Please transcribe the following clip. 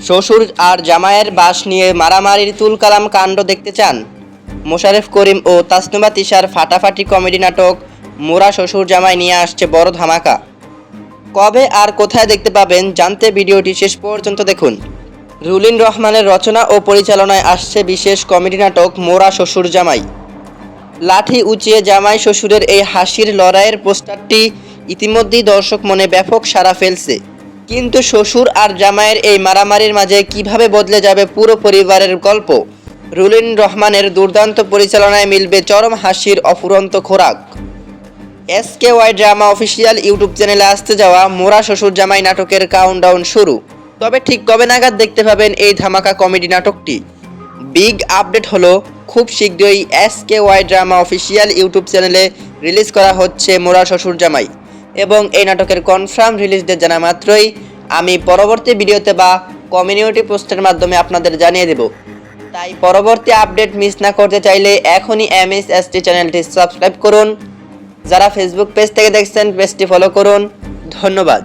শ্বশুর আর জামাইয়ের বাস নিয়ে মারামারির তুলকালাম কাণ্ড দেখতে চান? মোশারেফ করিম ও তাসনুভা তিশার ফাটাফাটি কমেডি নাটক মোরা শ্বশুর জামাই নিয়ে আসছে বড় ধামাকা। কবে আর কোথায় দেখতে পাবেন জানতে ভিডিওটি শেষ পর্যন্ত দেখুন। রুলিন রহমানের রচনা ও পরিচালনায় আসছে বিশেষ কমেডি নাটক মোরা শ্বশুর জামাই। লাঠি উঁচিয়ে জামাই শ্বশুরের এই হাসির লড়াইয়ের পোস্টারটি ইতিমধ্যেই দর্শক মনে ব্যাপক সাড়া ফেলছে। কিন্তু শ্বশুর আর জামাইয়ের এই মারামারির মাঝে কিভাবে বদলে যাবে পুরো পরিবারের গল্প? রুলিন রহমানের দুর্দান্ত পরিচালনায় মিলবে চরম হাসির অফুরন্ত খোরাক। SKY ড্রামা অফিসিয়াল ইউটিউব চ্যানেলে আসতে যাওয়া মোরা শ্বশুর জামাই নাটকের কাউন্টডাউন শুরু। তবে ঠিক কবে নাগাদ দেখতে পাবেন এই ধামাকা কমেডি নাটকটি? বিগ আপডেট হলো, খুব শীঘ্রই SKY ড্রামা অফিসিয়াল ইউটিউব চ্যানেলে রিলিজ করা হচ্ছে মোরা শ্বশুর জামাই, এবং এই নাটকের কনফার্ম রিলিজ ডেট জানা মাত্রই আমি পরবর্তী ভিডিওতে বা কমিউনিটি পোস্টের মাধ্যমে আপনাদের জানিয়ে দেব। তাই পরবর্তী আপডেট মিস না করতে চাইলে এখনই MSST চ্যানেলটি সাবস্ক্রাইব করুন। যারা ফেসবুক পেজ থেকে দেখছেন পেজটি ফলো করুন। ধন্যবাদ।